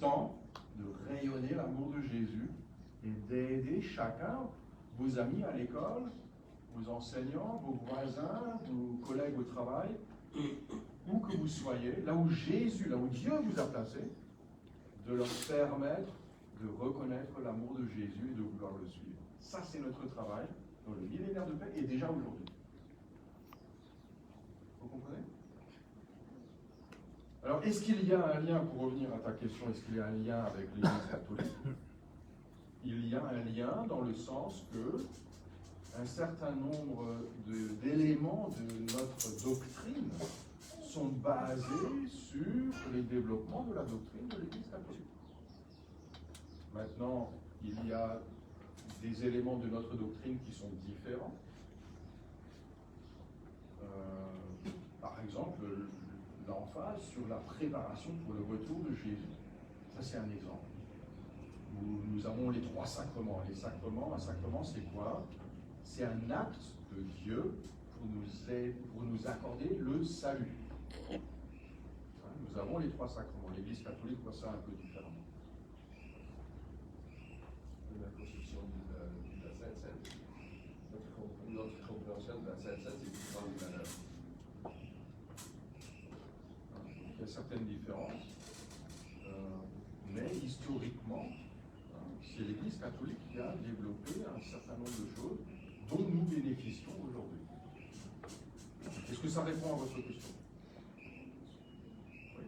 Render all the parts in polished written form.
temps de rayonner l'amour de Jésus et d'aider chacun, vos amis à l'école, vos enseignants, vos voisins, vos collègues au travail, où que vous soyez, là où Jésus, là où Dieu vous a placé, de leur permettre de reconnaître l'amour de Jésus et de vouloir le suivre. Ça, c'est notre travail dans le millénaire de paix et déjà aujourd'hui. Vous comprenez? Alors, est-ce qu'il y a un lien, pour revenir à ta question, est-ce qu'il y a un lien avec l'Église catholique? Il y a un lien dans le sens que un certain nombre d'éléments de notre doctrine sont basés sur les développements de la doctrine de l'Église catholique. Maintenant, il y a des éléments de notre doctrine qui sont différents. Par exemple, l'emphase sur la préparation pour le retour de Jésus. Ça, c'est un exemple. Nous avons les 3 sacrements. Les sacrements, un sacrement, c'est quoi? C'est un acte de Dieu pour nous accorder le salut. Nous avons les 3 sacrements. L'Église catholique voit ça un peu différemment. La conception de la Sainte Seine. Notre compréhension de la Sainte Seine, c'est différent de la nôtre. Il y a certaines différences, mais historiquement, c'est l'Église catholique qui a développé un certain nombre de choses dont nous bénéficions aujourd'hui. Est-ce que ça répond à votre question? Oui.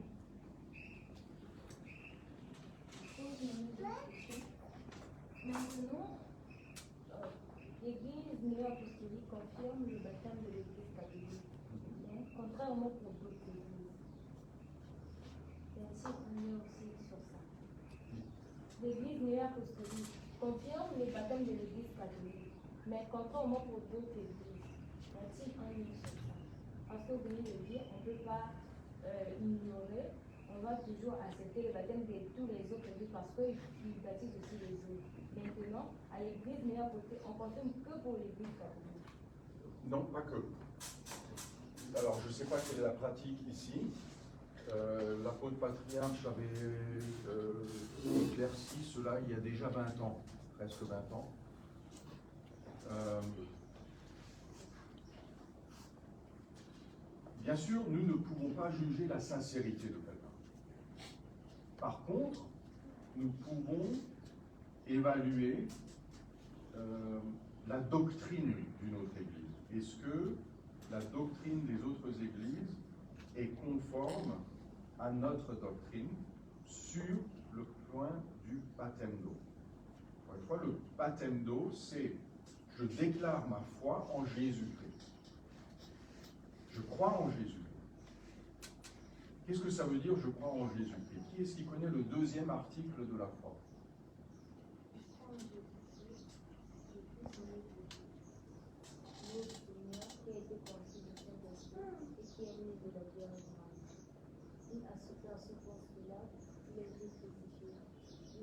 Maintenant, l'Église néo-apostolique confirme le baptême de l'Église catholique, contrairement pour d'autres églises. Et ainsi, on est aussi sur ça. L'Église néo-apostolique confirme le baptême de l'Église catholique, mais contrairement pour d'autres églises. Ainsi, on est sur ça. Parce que vous venez de dire, on ne peut pas ignorer, on va toujours accepter le baptême de tous les autres églises parce qu'ils baptisent aussi les autres. Maintenant, à l'Église néo-apostolique, on confirme que pour l'Église catholique. Non, pas que. Alors, je ne sais pas quelle est la pratique ici. L'apôtre patriarche avait éclairci cela il y a déjà 20 ans, presque 20 ans. Bien sûr, nous ne pouvons pas juger la sincérité de quelqu'un. Par contre, nous pouvons évaluer la doctrine d'une autre église. Est-ce que la doctrine des autres églises est conforme à notre doctrine sur le point du baptême d'eau? Une fois, le baptême d'eau, c'est je déclare ma foi en Jésus-Christ. Je crois en Jésus. Qu'est-ce que ça veut dire je crois en Jésus-Christ? Qui est-ce qui connaît le deuxième article de la foi?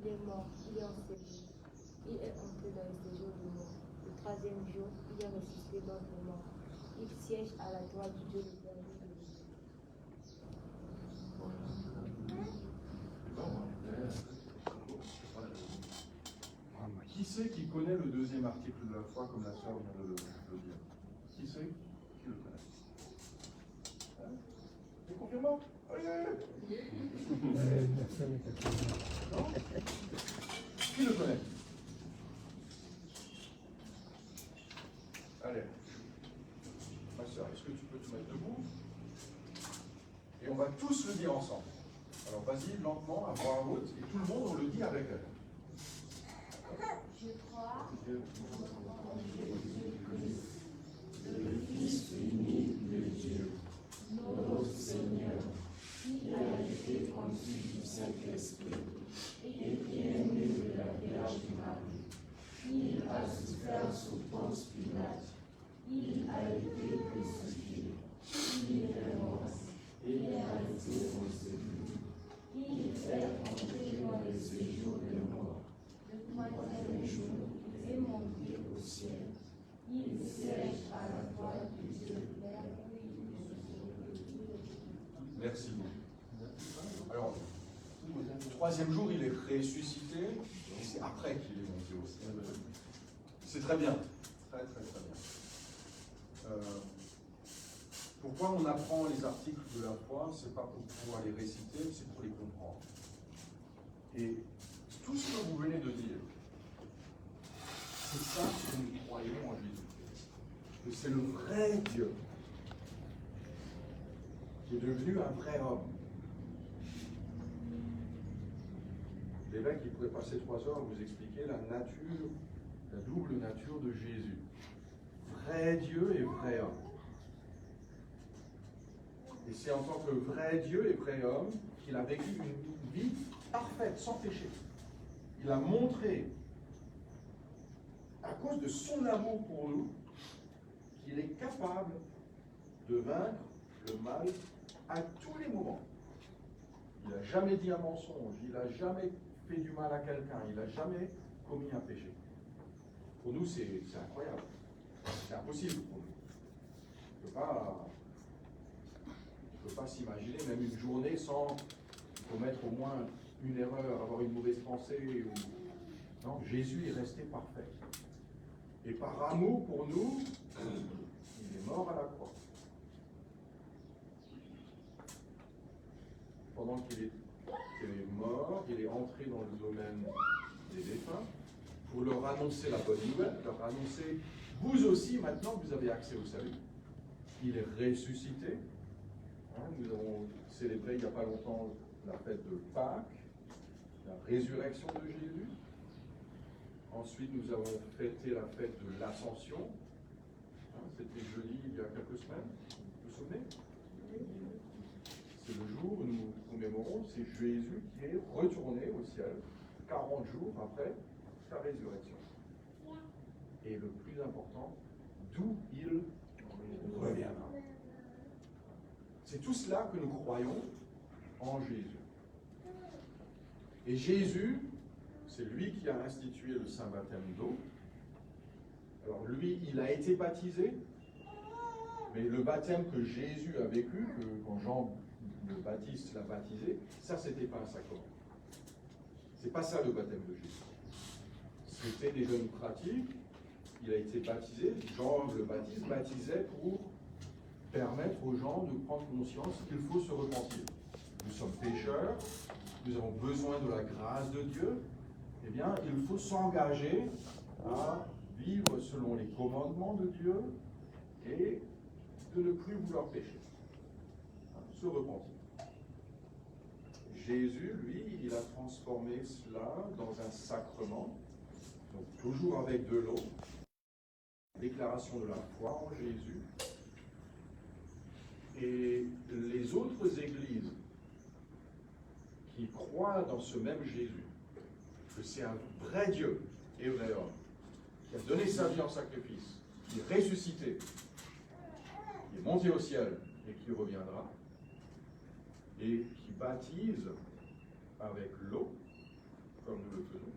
Il est mort, il est enseveli, il est entré dans le séjour du mort. Le 3e jour, il est ressuscité d'entre les morts. Il siège à la droite du Dieu le Père de l'univers. Qui c'est qui connaît le deuxième article de la foi comme la sœur vient de le dire? Qui c'est qui le connaît? Hein? C'est confirmant? Non? Qui le connaît? Allez. Ma sœur, est-ce que tu peux te mettre debout? Et on va tous le dire ensemble. Alors vas-y, lentement, à voix haute, et tout le monde, on le dit avec elle. Je crois en Jésus-Christ, le Fils unique de Dieu, notre Seigneur, qui a été conçu du Saint-Esprit et qui est né de la Vierge Marie. Il a souffert sous Ponce Pilate. Il a été crucifié. Il est mort et a été enseveli. Il est entré dans le séjour des morts. Le 3e jour, il est monté au ciel. Il siège à la droite du Dieu Père. Merci beaucoup. Alors, troisième jour, il est ressuscité, et c'est après qu'il est monté au ciel. C'est très bien. Très, très, très bien. Pourquoi on apprend les articles de la foi? C'est pas pour pouvoir les réciter, c'est pour les comprendre. Et tout ce que vous venez de dire, c'est ça que nous croyons en Jésus-Christ. Que c'est le vrai Dieu qui est devenu un vrai homme. L'évêque, il pourrait passer 3 heures à vous expliquer la nature, la double nature de Jésus. Vrai Dieu et vrai homme. Et c'est en tant que vrai Dieu et vrai homme qu'il a vécu une vie parfaite, sans péché. Il a montré, à cause de son amour pour nous, qu'il est capable de vaincre le mal à tous les moments. Il n'a jamais dit un mensonge, il n'a jamais fait du mal à quelqu'un, il n'a jamais commis un péché. Pour nous, c'est incroyable. C'est impossible pour nous. On ne peut pas s'imaginer même une journée sans commettre au moins une erreur, avoir une mauvaise pensée. Non, Jésus est resté parfait. Et par amour pour nous, il est mort à la croix. Pendant qu'il est mort, il est entré dans le domaine des défunts pour leur annoncer la bonne nouvelle, leur annoncer, vous aussi, maintenant, vous avez accès au salut. Il est ressuscité. Nous avons célébré il n'y a pas longtemps la fête de Pâques, la résurrection de Jésus. Ensuite, nous avons fêté la fête de l'Ascension. C'était jeudi, il y a quelques semaines. Vous vous souvenez? C'est le jour où nous commémorons, c'est Jésus qui est retourné au ciel 40 jours après sa résurrection. Et le plus important, d'où il reviendra. C'est tout cela que nous croyons en Jésus. Et Jésus, c'est lui qui a institué le saint baptême d'eau. Alors lui, il a été baptisé, mais le baptême que Jésus a vécu, que quand Jean le Baptiste l'a baptisé, ça c'était pas un sacrement. C'est pas ça le baptême de Jésus. C'était déjà une pratique. Il a été baptisé. Jean le Baptiste baptisait pour permettre aux gens de prendre conscience qu'il faut se repentir. Nous sommes pécheurs, nous avons besoin de la grâce de Dieu. Eh bien, il faut s'engager à vivre selon les commandements de Dieu et de ne plus vouloir pécher. Se repentir. Jésus, lui, il a transformé cela dans un sacrement, donc toujours avec de l'eau, déclaration de la foi en Jésus. Et les autres églises qui croient dans ce même Jésus, que c'est un vrai Dieu et vrai homme, qui a donné sa vie en sacrifice, qui est ressuscité, qui est monté au ciel et qui reviendra, et qui baptise avec l'eau, comme nous le faisons.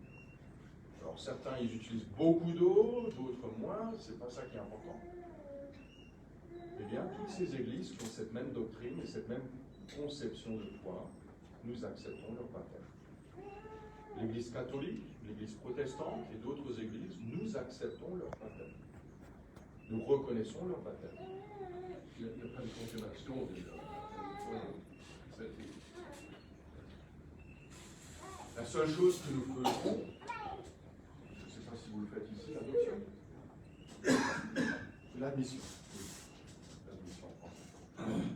Alors certains, ils utilisent beaucoup d'eau, d'autres moins, c'est pas ça qui est important. Eh bien, toutes ces églises qui ont cette même doctrine et cette même conception de foi, nous acceptons leur baptême. L'Église catholique, l'Église protestante et d'autres églises, nous acceptons leur baptême. Nous reconnaissons leur baptême. Il n'y a pas de confirmation déjà. La seule chose que nous faisons, je ne sais pas si vous le faites ici, l'adoption, c'est l'admission.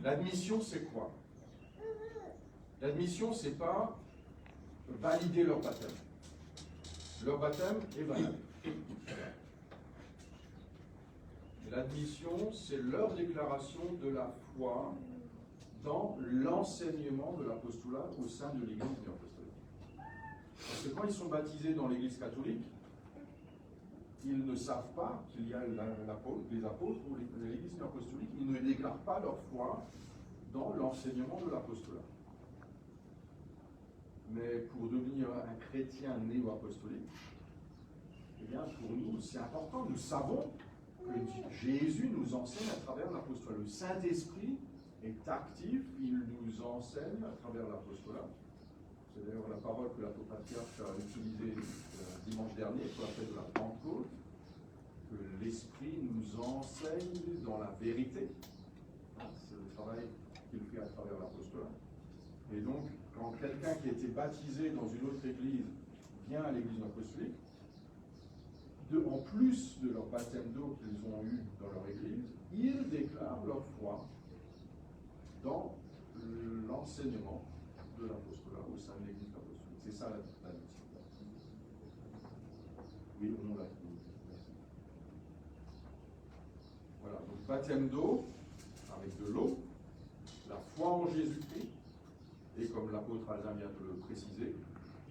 L'admission, c'est quoi? L'admission, c'est pas valider leur baptême. Leur baptême est valable. L'admission, c'est leur déclaration de la foi dans l'enseignement de l'apostolat au sein de l'Église apostolique. Parce que quand ils sont baptisés dans l'Église catholique, ils ne savent pas qu'il y a les apôtres ou l'Église apostolique, ils ne déclarent pas leur foi dans l'enseignement de l'apostolat. Mais pour devenir un chrétien néo-apostolique, eh bien pour nous c'est important. Nous savons que Jésus nous enseigne à travers l'apostolat. Le Saint-Esprit est actif, il nous enseigne à travers l'apostolat. C'est d'ailleurs la parole que l'apôtre patriarche a utilisée dimanche dernier pour la fête de la Pentecôte, que l'Esprit nous enseigne dans la vérité. C'est le travail qu'il fait à travers l'apostolat. Et donc, quand quelqu'un qui a été baptisé dans une autre église vient à l'église apostolique, en plus de leur baptême d'eau qu'ils ont eu dans leur église, ils déclarent leur foi dans l'enseignement de l'apostolat au sein de l'église apostolique. C'est ça la discipline. Oui, on l'a trouvé. Merci. Voilà, donc baptême d'eau, avec de l'eau, la foi en Jésus-Christ, et comme l'apôtre Alzin vient de le préciser,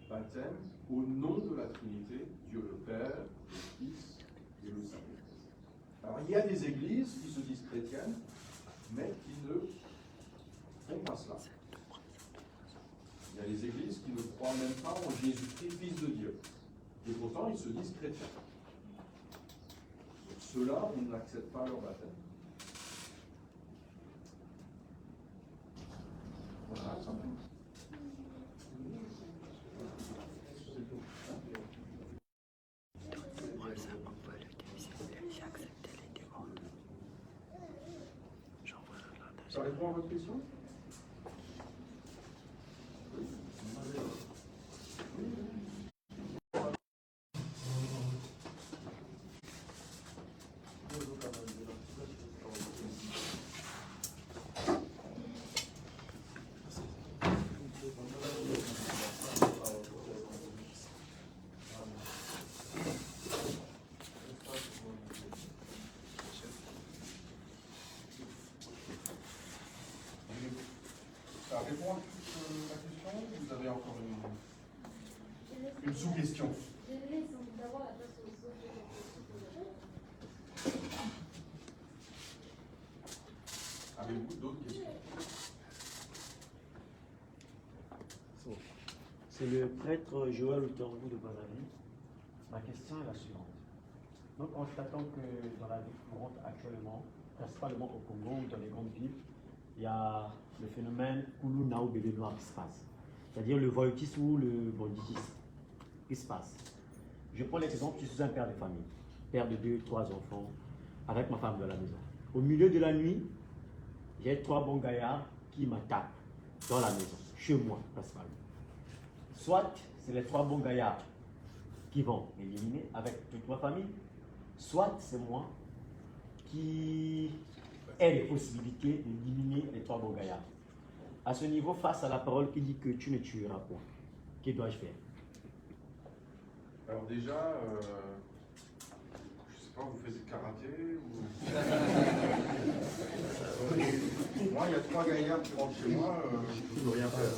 baptême au nom de la Trinité, Dieu le Père, le Fils et le Saint-Esprit. Alors il y a des églises qui se disent chrétiennes, mais qui ne font pas cela. Il y a des églises qui ne croient même pas en Jésus-Christ, Fils de Dieu. Et pourtant, ils se disent chrétiens. Donc ceux-là, on n'accepte pas leur baptême. Voilà, simplement. Ça répond à votre question? Oui. Ça répond à toute la question ou vous avez encore une sous-question? Je laisse d'abord la place aux autres. Avez-vous d'autres questions? C'est le prêtre Joël Otorgou de Brazzaville. Ma question est la suivante. Nous constatons que dans la vie courante actuellement, principalement au Congo ou dans les grandes villes, il y a le phénomène Koulou Nao bébé noir qui se passe. C'est-à-dire le voyoutisme ou le banditisme qui se passe. Je prends l'exemple, je suis un père de famille, père de 2, 3 enfants, avec ma femme dans la maison. Au milieu de la nuit, j'ai 3 bons gaillards qui m'attaquent dans la maison, chez moi principalement. Soit c'est les 3 bons gaillards qui vont m'éliminer avec toute ma famille, soit c'est moi qui ai les possibilités d'éliminer les 3 bons gaillards. À ce niveau, face à la parole qui dit que tu ne tueras point, que dois-je faire? Alors déjà, je ne sais pas, vous faites du karaté ou... Moi, il y a 3 gaillards qui rentrent chez moi, je ne peux rien faire.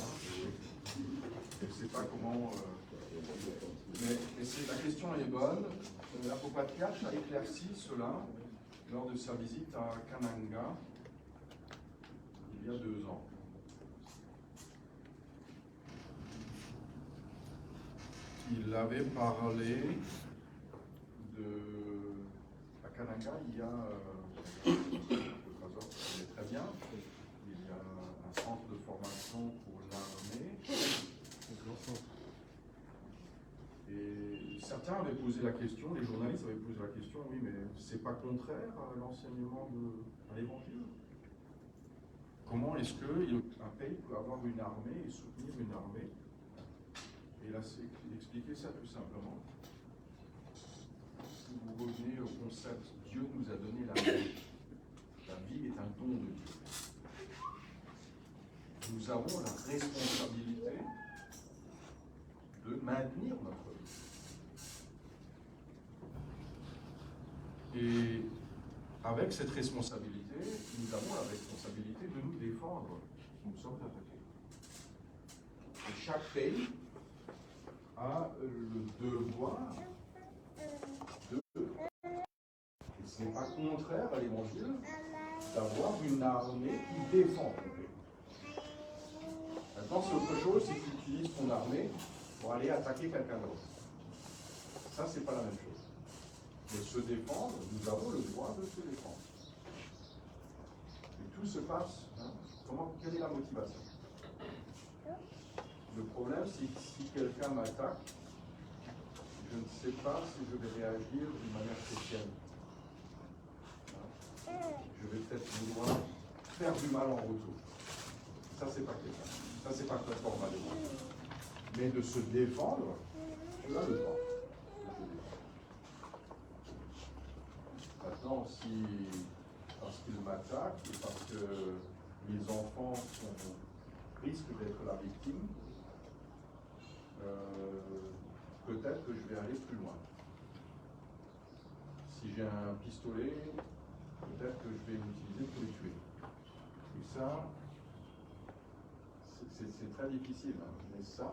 Je ne sais pas comment... Mais la question est bonne. L'apôtre patriarche a éclairci cela lors de sa visite à Kananga il y a 2 ans. Il avait parlé de... À Kananga, il y a, le trésor connaît très bien, il y a un centre de formation pour l'armée. Et certains avaient posé la question, les journalistes avaient posé la question, oui, mais c'est pas contraire à l'enseignement de l'Évangile? Comment est-ce qu'un pays peut avoir une armée et soutenir une armée? Et là, c'est expliquer ça tout simplement. Si vous revenez au concept, Dieu nous a donné la vie. La vie est un don de Dieu. Nous avons la responsabilité de maintenir notre vie. Et avec cette responsabilité, nous avons la responsabilité de nous défendre si nous sommes attaqués. Et chaque pays a le devoir de, et ce n'est pas contraire à l'Évangile, d'avoir une armée qui défend ton pays. Maintenant, c'est autre chose si tu utilises ton armée pour aller attaquer quelqu'un d'autre. Ça, c'est pas la même chose. Mais se défendre, nous avons le droit de se défendre. Et tout se passe, quelle est la motivation? Le problème, c'est que si quelqu'un m'attaque, je ne sais pas si je vais réagir d'une manière chrétienne. Je vais peut-être vouloir faire du mal en retour. Ça, c'est pas chrétien. Ça, c'est pas très fort malheureux. Mais de se défendre, tu as le droit. Maintenant, si parce qu'il m'attaque et parce que mes enfants risquent d'être la victime, peut-être que je vais aller plus loin. Si j'ai un pistolet, peut-être que je vais l'utiliser pour les tuer. Et ça, c'est très difficile. Hein. Mais ça,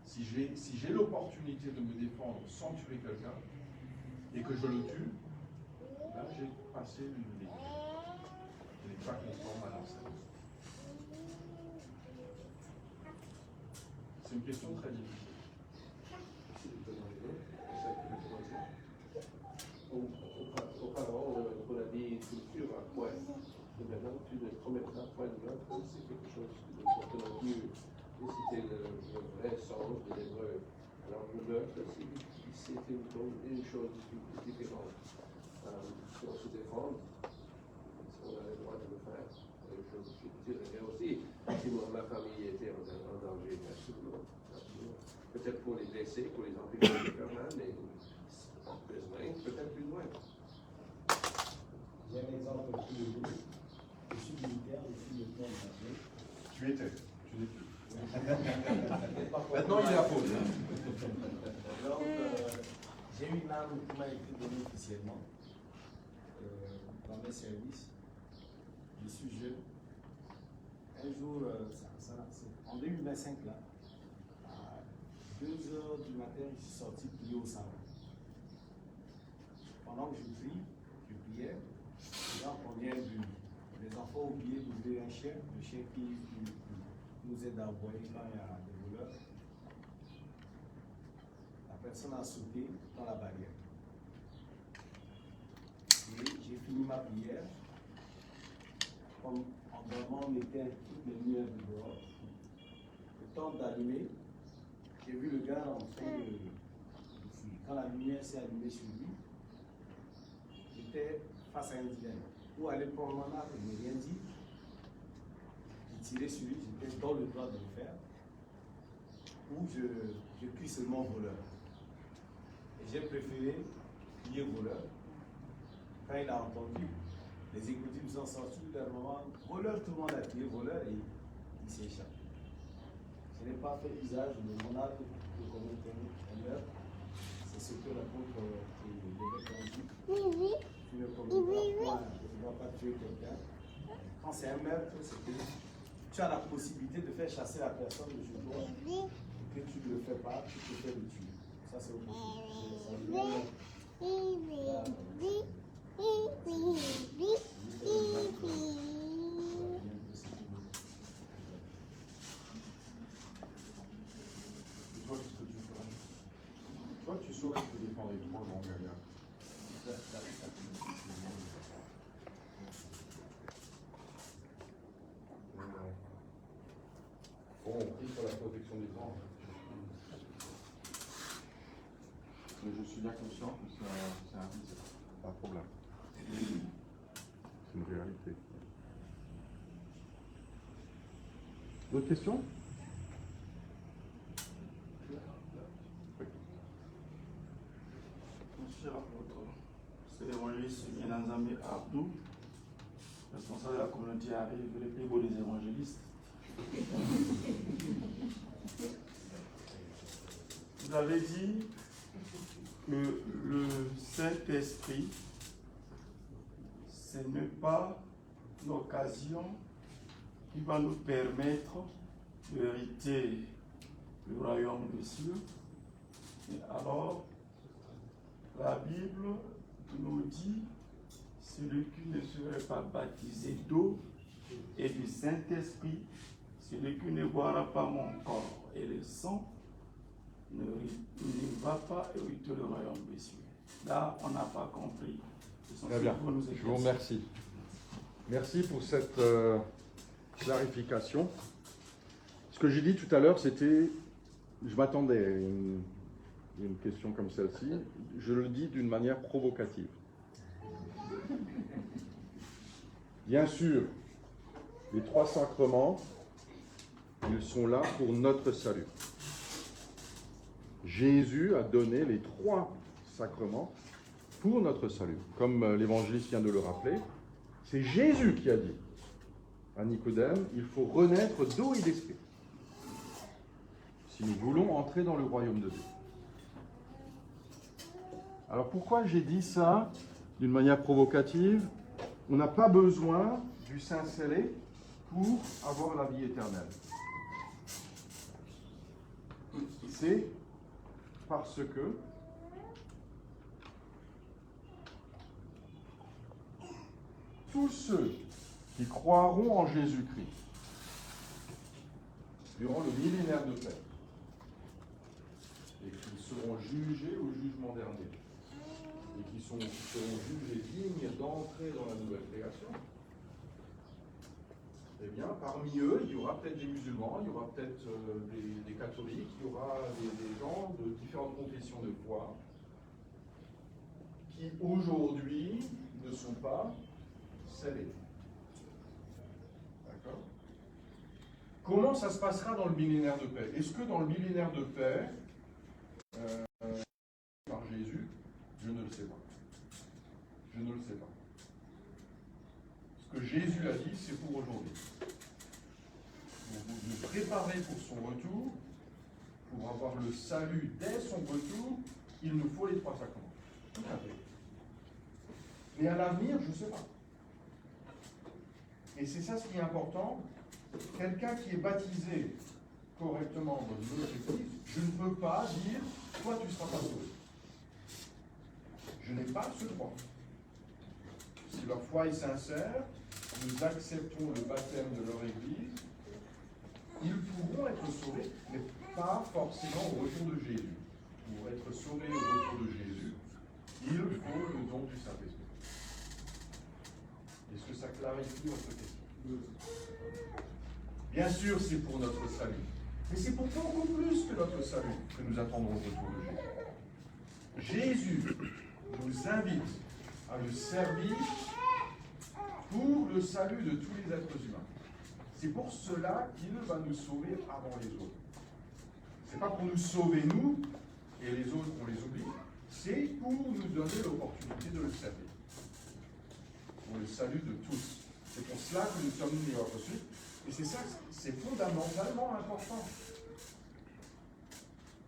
si j'ai l'opportunité de me défendre sans tuer quelqu'un, et que je le tue, là j'ai passé une limite. Je n'ai pas conforme à l'enseignement. C'est une question très difficile. Auparavant, on a dit culture à point. Et maintenant, tu ne promets pas point de l'autre, c'est quelque chose que nous ne pouvons plus citer le vrai sens de l'hébreu. Alors, le meurtre, c'est une chose différente. Si on se défend, on a le droit de le faire. Je dirais aussi, si ma famille était en danger, absolument. Peut-être pour les blessés, pour les empêcher de faire mal, mais peut-être plus loin. J'ai un exemple pour vous. Je suis militaire, je suis lieutenant de l'armée. Tu n'es plus. Maintenant, il est à pause. Donc, j'ai eu une arme qui m'a été donnée officiellement dans mes services. Je suis jeune. Un jour, en 2025, là, à 2h du matin, je suis sorti prier au salon. Pendant que je priais, les gens prenaient un but. Les enfants ont oublié d'ouvrir un chien, le chien qui nous aide à envoyer quand il y a des voleurs. La personne a sauté dans la barrière. Et j'ai fini ma prière. Comme en dormant, on mettait toutes les lumières du dehors. Le temps d'allumer, j'ai vu le gars en train de fuir. Quand la lumière s'est allumée sur lui, j'étais face à un dilemme. Ou aller prendre mon arme et ne rien dire. J'ai tiré sur lui, j'étais dans le droit de le faire. Ou je crie seulement voleur. Et j'ai préféré crier voleur. Quand il a entendu, les exécutifs sont sortis d'un moment, voleur, tout le monde a crié voleur et il s'est échappé. Je n'ai pas fait usage de mon arme pour commettre un meurtre. C'est ce que l'apôtre devait dit. Tu ne dois pas tuer quelqu'un. Quand c'est un meurtre, c'est que tu as la possibilité de faire chasser la personne de chez toi et que tu ne le fais pas, tu te fais le tuer. Ça, c'est au possible. Toi, tu saurais te défendre avec trois grands gagnants. Bon, on prie pour la protection des grands. Mais je suis bien conscient que c'est un risque, pas de problème. C'est une réalité. D'autres questions? Monsieur l'apôtre, c'est l'évangéliste Nzambe Abdou, responsable de la communauté arrive, le plus beau des évangélistes. Vous avez dit que le Saint-Esprit, ce n'est pas l'occasion qui va nous permettre d'hériter le royaume des cieux. Et alors, la Bible nous dit, celui qui ne serait pas baptisé d'eau et du Saint-Esprit, celui qui ne boira pas mon corps et le sang, ne va pas hériter le royaume des cieux. Là, on n'a pas compris. Très bien, je vous remercie. Merci pour cette clarification. Ce que j'ai dit tout à l'heure, c'était, je m'attendais à une question comme celle-ci, je le dis d'une manière provocative. Bien sûr, les 3 sacrements, ils sont là pour notre salut. Jésus a donné les 3 sacrements pour notre salut. Comme l'évangéliste vient de le rappeler, c'est Jésus qui a dit à Nicodème, il faut renaître d'eau et d'esprit si nous voulons entrer dans le royaume de Dieu. Alors pourquoi j'ai dit ça d'une manière provocative? On n'a pas besoin du Saint scellé pour avoir la vie éternelle. C'est parce que tous ceux qui croiront en Jésus-Christ durant le millénaire de paix et qui seront jugés au jugement dernier et qui seront jugés dignes d'entrer dans la nouvelle création, eh bien, parmi eux, il y aura peut-être des musulmans, il y aura peut-être des catholiques, il y aura des gens de différentes confessions de foi qui aujourd'hui ne sont pas scellés. D'accord? Comment ça se passera dans le millénaire de paix? Est-ce que dans le millénaire de paix, par Jésus, je ne le sais pas. Je ne le sais pas. Ce que Jésus a dit, c'est pour aujourd'hui. Pour vous préparer pour son retour, pour avoir le salut dès son retour, il nous faut les 3 sacrements. Tout à fait. Mais à l'avenir, je ne sais pas. Et c'est ça ce qui est important. Quelqu'un qui est baptisé correctement dans une autre église, je ne peux pas dire, toi tu ne seras pas sauvé. Je n'ai pas ce droit. Si leur foi est sincère, nous acceptons le baptême de leur église, ils pourront être sauvés, mais pas forcément au retour de Jésus. Pour être sauvés au retour de Jésus, il faut le don du Saint-Esprit. Est-ce que ça clarifie votre question? Bien sûr, c'est pour notre salut. Mais c'est pour beaucoup plus que notre salut que nous attendons le retour de Jésus. Jésus nous invite à le servir pour le salut de tous les êtres humains. C'est pour cela qu'il va nous sauver avant les autres. Ce n'est pas pour nous sauver nous, et les autres on les oublie, c'est pour nous donner l'opportunité de le servir. Pour le salut de tous. C'est pour cela que nous sommes mis reçus. Et c'est ça, c'est fondamentalement important.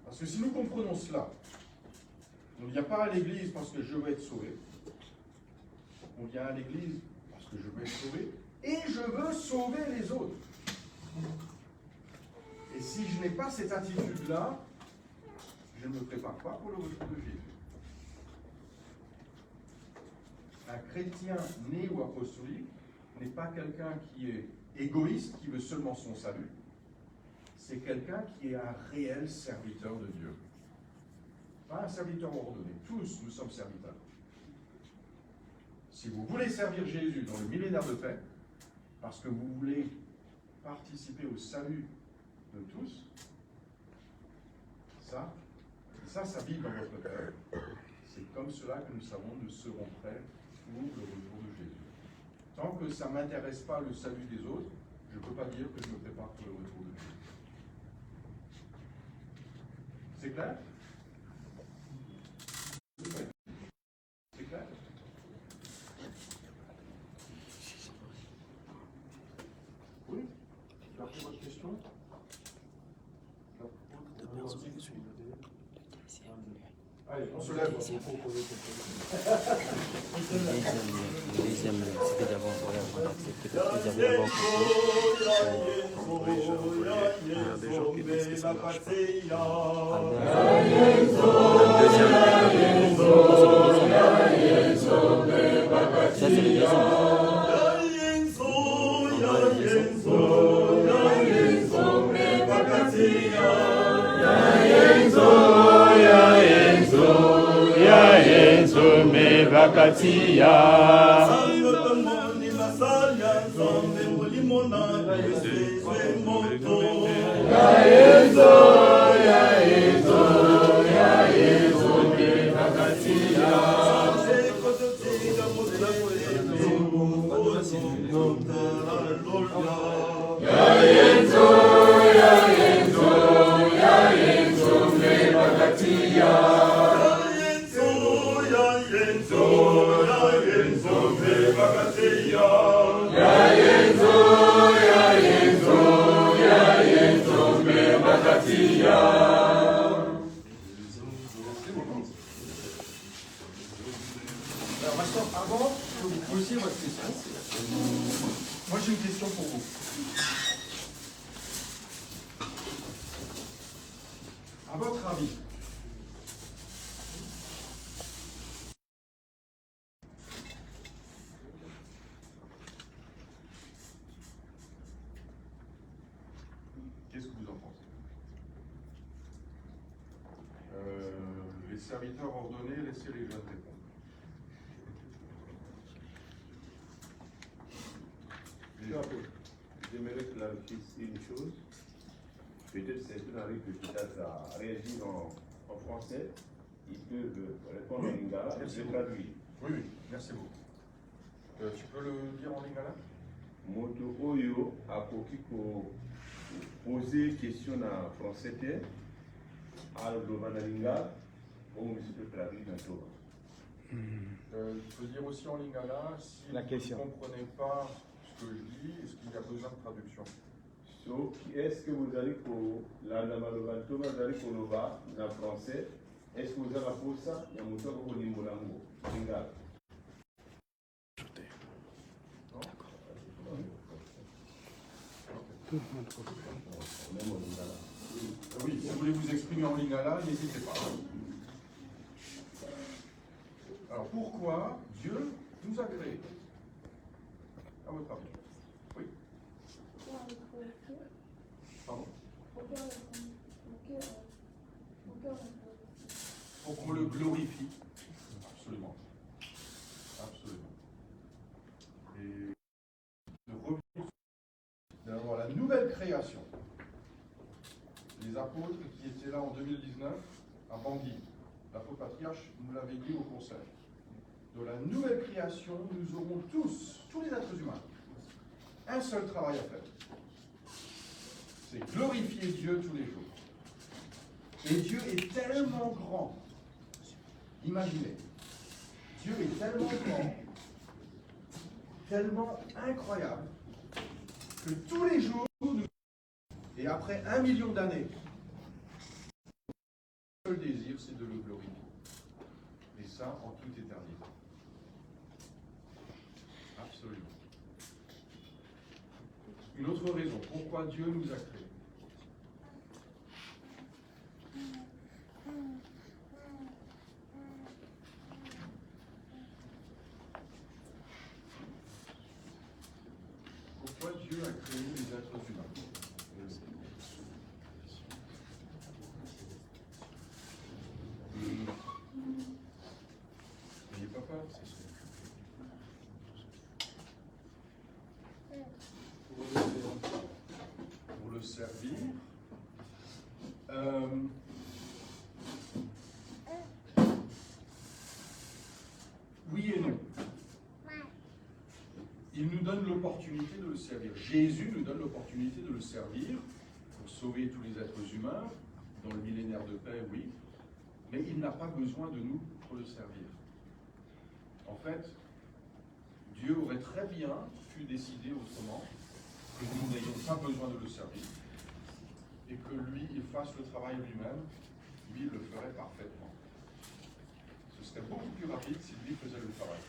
Parce que si nous comprenons cela, on ne vient pas à l'église parce que je veux être sauvé. On vient à l'église parce que je veux être sauvé et je veux sauver les autres. Et si je n'ai pas cette attitude-là, je ne me prépare pas pour le retour de Jésus. Un chrétien né ou apostolique n'est pas quelqu'un qui est égoïste, qui veut seulement son salut. C'est quelqu'un qui est un réel serviteur de Dieu. Pas un serviteur ordonné. Tous, nous sommes serviteurs. Si vous voulez servir Jésus dans le millénaire de paix, parce que vous voulez participer au salut de tous, ça vibre dans votre cœur. C'est comme cela que nous savons, nous serons prêts pour le retour de Jésus. Tant que ça ne m'intéresse pas le salut des autres, je ne peux pas dire que je me prépare pour le retour de Jésus. C'est clair? C'est clair? Oui? J'ai appris votre question? Allez, on se lève. Le deuxième, c'était d'abord pour la d'accepter parce qu'ils avaient il y a des gens qui disent que ça marche pas. Ça c'est le deuxième. Alors maintenant, avant que vous posiez votre question, moi j'ai une question pour vous. À votre avis, qu'est-ce que vous en pensez? Les serviteurs ordonnés, laissez les jeunes répondre. J'aimerais clarifier une chose. Peut-être c'est un arrive que peut-être à réagir en français. Ils peuvent répondre en lingala et je traduis. Oui, oui, merci beaucoup. Tu peux le dire en lingala? Moto Oyo a posé question en français. À l'Ovanalinga, on peut traduire dans tout. Je peux dire aussi en lingala, si La vous question. ne comprenez pas ce que je dis, est-ce qu'il y a besoin de traduction? So, est-ce que vous allez pour la Namalova, vous allez pour Nova, en français? Est-ce que vous allez pour ça? Il y a un moteur pour l'Imbolango. Lingala. Oui, si vous voulez vous exprimer en lingala, n'hésitez pas. Alors pourquoi Dieu nous a créés? À votre avis? Oui. Pardon? Pour qu'on le glorifie. Absolument. Absolument. Et de revenir d'avoir la nouvelle création. Les apôtres qui étaient là en 2019 à Bangui, l'apôtre patriarche nous l'avait dit au conseil. De la nouvelle création, nous aurons tous les êtres humains, un seul travail à faire. C'est glorifier Dieu tous les jours. Et Dieu est tellement grand. Imaginez, Dieu est tellement grand, tellement incroyable, que tous les jours, et après 1 million d'années, le seul désir, c'est de le glorifier. Et ça, en toute éternité. Absolument. Une autre raison, pourquoi Dieu nous a créés. Pourquoi Dieu a créé les êtres humains? N'ayez pas peur, c'est sûr. Pour le servir. Oui et non. Il nous donne l'opportunité de le servir. Jésus nous donne l'opportunité de le servir pour sauver tous les êtres humains, dans le millénaire de paix, oui, mais il n'a pas besoin de nous pour le servir. En fait, Dieu aurait très bien pu décider autrement, que nous n'ayons pas besoin de le servir, et que lui, il fasse le travail lui-même, lui, il le ferait parfaitement. Ce serait beaucoup plus rapide si lui faisait le travail.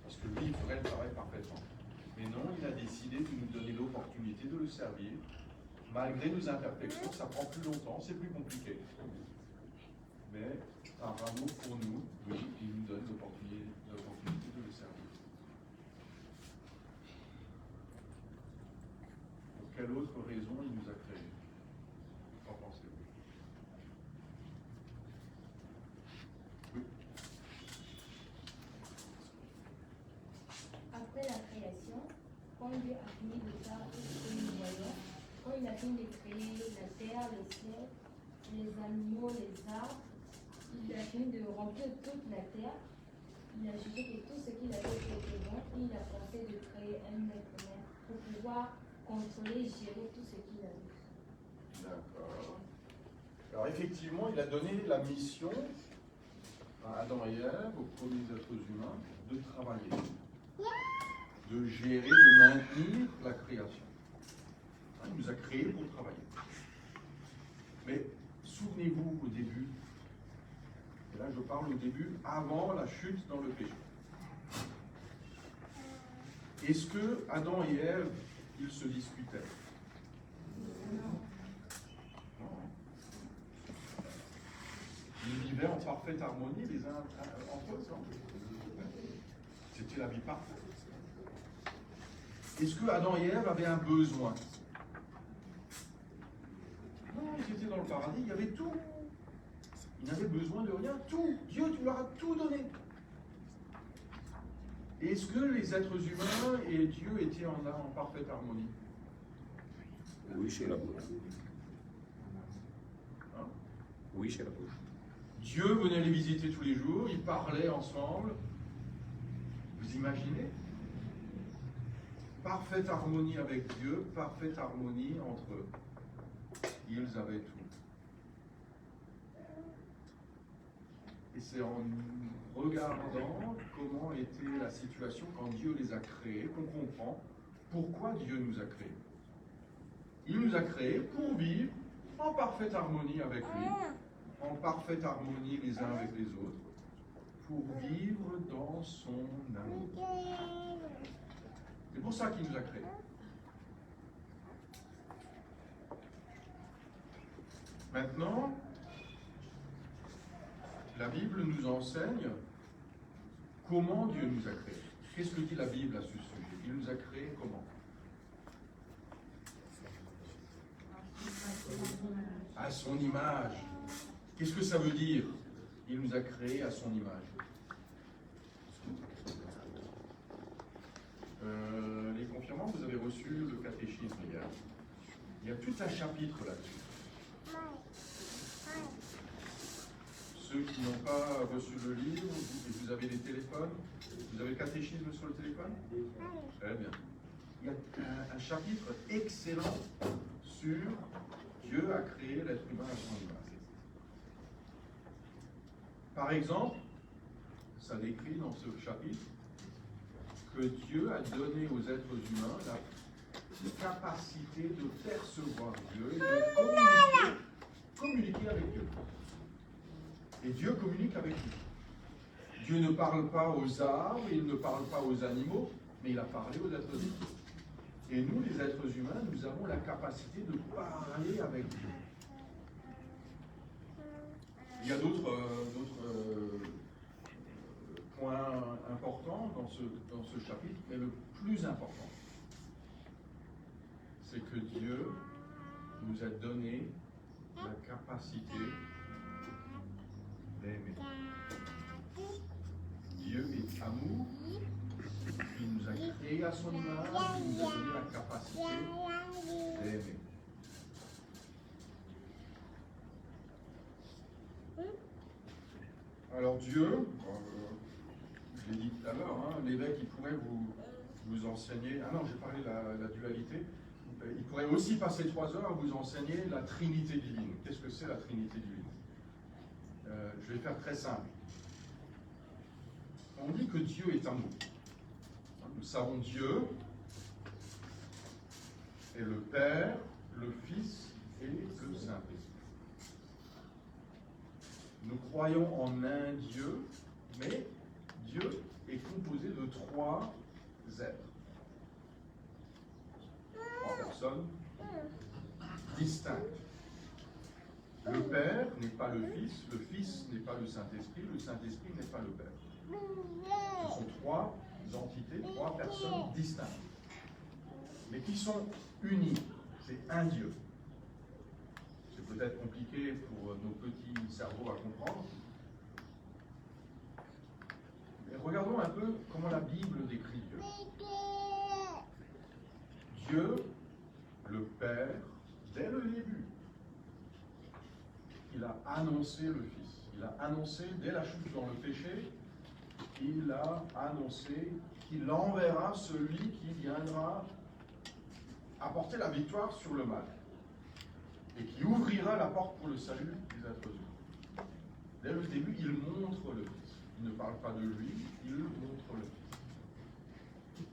Parce que lui, il ferait le travail parfaitement. Mais non, il a décidé de nous donner l'opportunité de le servir. Malgré nos imperfections, ça prend plus longtemps, c'est plus compliqué. Mais par amour pour nous, oui, il nous donne l'opportunité de le servir. Pour quelle autre raison il nous a créés? Qu'en pensez-vous? Oui. Après la création, quand Dieu a fini de faire tout ce que nous voyons, quand il a fini de créer la terre, le ciel, les animaux, les arbres, il a fini de remplir toute la terre, il a jugé que tout ce qu'il avait fait était bon, et il a pensé de créer un être humain pour pouvoir contrôler, gérer tout ce qu'il avait fait. D'accord. Alors effectivement, il a donné la mission à Adam et Ève, aux premiers êtres humains, de travailler, de gérer, de maintenir la création. Il nous a créés pour travailler. Mais souvenez-vous au début, et là je parle au début, avant la chute dans le péché. Est-ce que Adam et Ève, ils se disputaient? Non. Ils vivaient en parfaite harmonie les uns entre eux, non? C'était la vie parfaite. Est-ce que Adam et Ève avaient un besoin? Non, ils étaient dans le paradis, il y avait tout. Ils n'avaient besoin de rien, tout. Dieu, tu leur as tout donné. Est-ce que les êtres humains et Dieu étaient en parfaite harmonie? Oui, chez la bouche. Hein? Oui, chez la bouche. Dieu venait les visiter tous les jours, ils parlaient ensemble. Vous imaginez? Parfaite harmonie avec Dieu, parfaite harmonie entre eux. Ils avaient tout. Et c'est en regardant comment était la situation quand Dieu les a créés qu'on comprend pourquoi Dieu nous a créés. Il nous a créés pour vivre en parfaite harmonie avec lui, en parfaite harmonie les uns avec les autres, pour vivre dans son amour. C'est pour ça qu'il nous a créés. Maintenant, la Bible nous enseigne comment Dieu nous a créés. Qu'est-ce que dit la Bible à ce sujet? Il nous a créés comment? À son image. Qu'est-ce que ça veut dire? Il nous a créés à son image. Les confirmants, vous avez reçu le catéchisme hier. Il y a tout un chapitre là-dessus. Ceux qui n'ont pas reçu le livre, et vous avez les téléphones, vous avez le catéchisme sur le téléphone? Très bien. Il y a un chapitre excellent sur Dieu a créé l'être humain à son image. Par exemple, ça décrit dans ce chapitre que Dieu a donné aux êtres humains la capacité de percevoir Dieu et de communiquer avec Dieu. Et Dieu communique avec nous. Dieu ne parle pas aux arbres, il ne parle pas aux animaux, mais il a parlé aux êtres humains. Et nous, les êtres humains, nous avons la capacité de parler avec Dieu. Il y a d'autres points importants dans ce chapitre, mais le plus important, c'est que Dieu nous a donné la capacité d'aimer. Dieu est amour, il nous a créés à son image, il nous a donné la capacité d'aimer. Alors Dieu, je l'ai dit tout à l'heure, l'évêque il pourrait vous enseigner, ah non j'ai parlé de la dualité, il pourrait aussi passer 3 heures à vous enseigner la Trinité divine. Qu'est-ce que c'est la Trinité divine? Je vais faire très simple. On dit que Dieu est amour. Nous savons Dieu est le Père, le Fils et le Saint-Esprit. Nous croyons en un Dieu, mais Dieu est composé de 3 êtres. 3 personnes distinctes. Le Père n'est pas le Fils n'est pas le Saint-Esprit n'est pas le Père. Ce sont 3 entités, 3 personnes distinctes, mais qui sont unies. C'est un Dieu. C'est peut-être compliqué pour nos petits cerveaux à comprendre. Mais regardons un peu comment la Bible décrit Dieu. Dieu, le Père, dès le début, il a annoncé le Fils. Il a annoncé, dès la chute dans le péché, il a annoncé qu'il enverra celui qui viendra apporter la victoire sur le mal et qui ouvrira la porte pour le salut des êtres humains. Dès le début, il montre le Fils. Il ne parle pas de lui, il montre le Fils.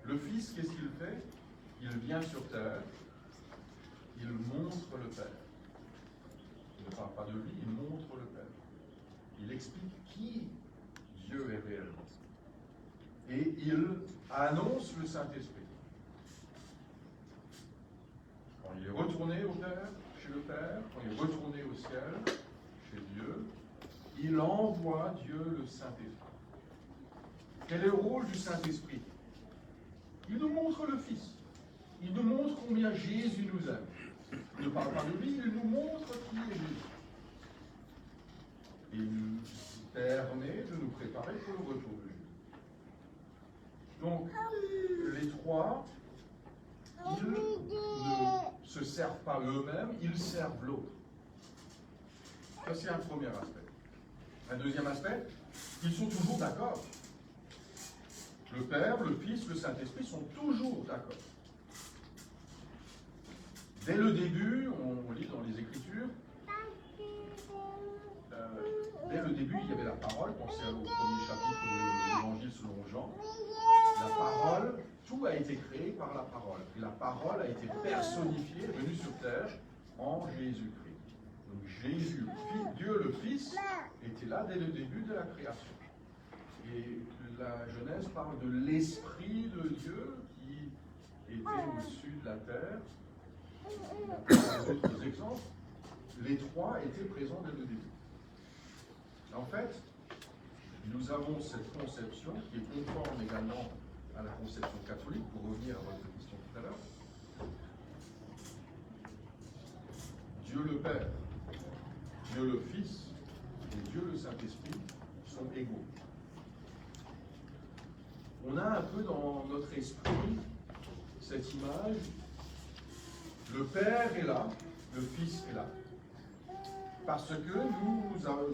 Le Fils, qu'est-ce qu'il fait? Il vient sur terre, il montre le Père. Il ne parle pas de lui, il montre le Père. Il explique qui Dieu est réellement. Et il annonce le Saint-Esprit. Quand il est retourné au Père, chez le Père, quand il est retourné au ciel, chez Dieu, il envoie Dieu le Saint-Esprit. Quel est le rôle du Saint-Esprit? Il nous montre le Fils. Il nous montre combien Jésus nous aime. Il ne parle pas de lui, il nous montre qui est Jésus. Et il nous permet de nous préparer pour le retour de Jésus. Donc, les trois, ils ne se servent pas eux-mêmes, ils servent l'autre. Ça, c'est un premier aspect. Un deuxième aspect, ils sont toujours d'accord. Le Père, le Fils, le Saint-Esprit sont toujours d'accord. Dès le début, on lit dans les Écritures, dès le début, il y avait la parole, pensez au premier chapitre de l'Évangile selon Jean. La parole, tout a été créé par la parole. Et la parole a été personnifiée, venue sur terre en Jésus-Christ. Donc Jésus, Dieu le Fils, était là dès le début de la création. Et la Genèse parle de l'Esprit de Dieu qui était au-dessus de la terre. Les autres exemples, les trois étaient présents dès le début. En fait, nous avons cette conception qui est conforme également à la conception catholique, pour revenir à votre question tout à l'heure. Dieu le Père, Dieu le Fils et Dieu le Saint-Esprit sont égaux. On a un peu dans notre esprit cette image, le Père est là, le Fils est là. Parce que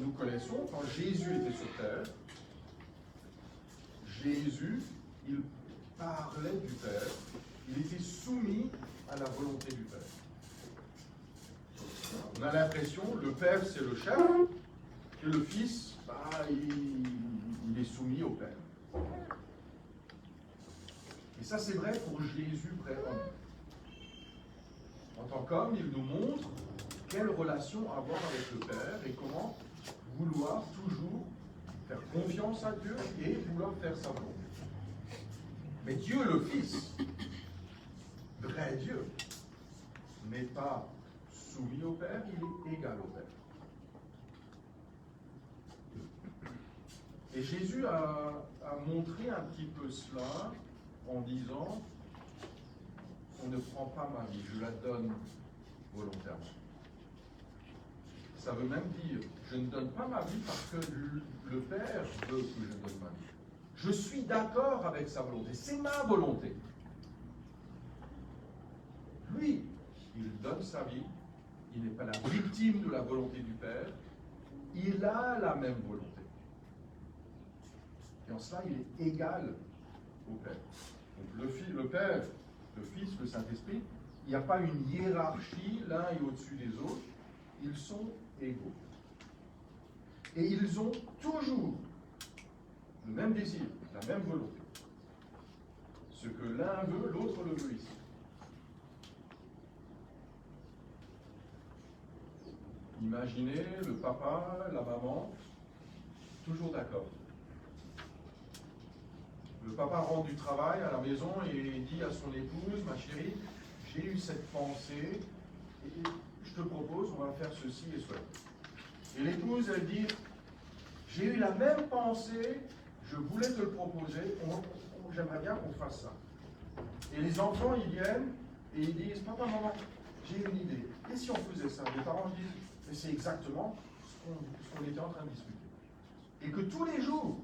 nous connaissons, quand Jésus était sur terre, Jésus, il parlait du Père, il était soumis à la volonté du Père. On a l'impression, le Père c'est le chef, et le Fils, il est soumis au Père. Et ça c'est vrai pour Jésus, vrai homme. En tant qu'homme, il nous montre quelle relation avoir avec le Père et comment vouloir toujours faire confiance à Dieu et vouloir faire sa volonté. Mais Dieu le Fils, vrai Dieu, n'est pas soumis au Père, il est égal au Père. Et Jésus a montré un petit peu cela en disant, on ne prend pas ma vie, je la donne volontairement. Ça veut même dire, je ne donne pas ma vie parce que le Père veut que je donne ma vie. Je suis d'accord avec sa volonté, c'est ma volonté. Lui, il donne sa vie, il n'est pas la victime de la volonté du Père, il a la même volonté. Et en cela, il est égal au Père. Donc le Père, le Fils, le Saint-Esprit, il n'y a pas une hiérarchie, l'un est au-dessus des autres, ils sont égaux. Et ils ont toujours le même désir, la même volonté. Ce que l'un veut, l'autre le veut ici. Imaginez le papa, la maman, toujours d'accord. Le papa rentre du travail à la maison et dit à son épouse, ma chérie, j'ai eu cette pensée, et je te propose, on va faire ceci et cela. Et l'épouse, elle dit, j'ai eu la même pensée, je voulais te le proposer, j'aimerais bien qu'on fasse ça. Et les enfants, ils viennent et ils disent, papa, maman, j'ai une idée. Et si on faisait ça? Les parents disent, mais c'est exactement ce qu'on était en train de discuter. Et que tous les jours,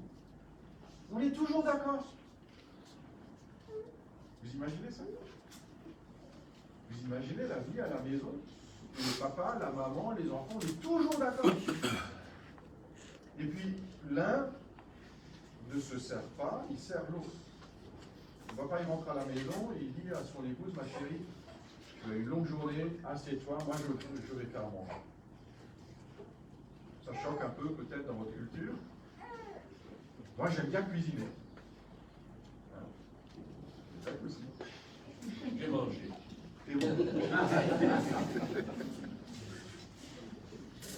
on est toujours d'accord. Vous imaginez ça? Vous imaginez la vie à la maison? Le papa, la maman, les enfants, on est toujours d'accord. Et puis, l'un ne se sert pas, il sert l'autre. Le papa, il rentre à la maison et il dit à son épouse, ma chérie, tu as une longue journée, assieds-toi, moi je vais faire manger. Ça choque un peu peut-être dans votre culture. Moi, j'aime bien cuisiner. Hein? C'est ça aussi. J'ai mangé. Et bon.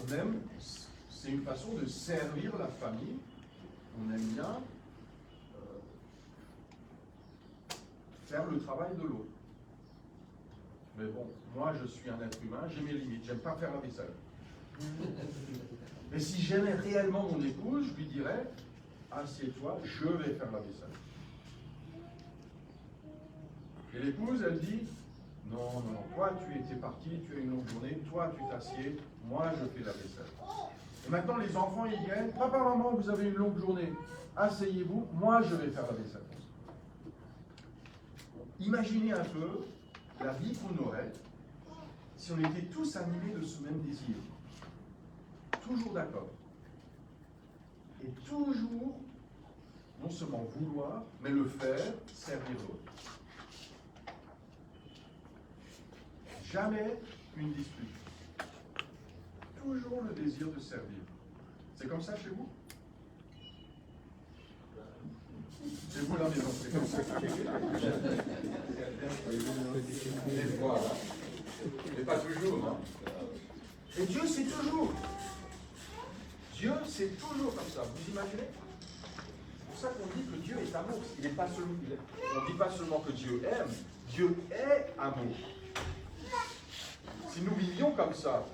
On aime, c'est une façon de servir la famille. On aime bien faire le travail de l'autre. Mais bon, moi je suis un être humain, j'ai mes limites, j'aime pas faire la vaisselle. Mais si j'aimais réellement mon épouse, je lui dirais, assieds-toi, je vais faire la vaisselle. Et l'épouse, elle dit, non, non, toi tu étais parti, tu as une longue journée, toi tu t'assieds, moi je fais la vaisselle. Et maintenant les enfants ils viennent, papa, maman, vous avez une longue journée, asseyez-vous, moi je vais faire la vaisselle. Imaginez un peu la vie qu'on aurait si on était tous animés de ce même désir. Toujours d'accord. Et toujours, non seulement vouloir, mais le faire, servir l'autre. Jamais une dispute. Toujours le désir de servir. C'est comme ça chez vous? Chez vous, la maison, c'est comme ça. Des fois, mais pas toujours. Hein. Et Dieu, c'est toujours. Dieu, c'est toujours comme ça. Vous imaginez? C'est pour ça qu'on dit que Dieu est amour. Il n'est pas seulement, on ne dit pas seulement que Dieu aime. Dieu est amour. Si nous vivions comme ça,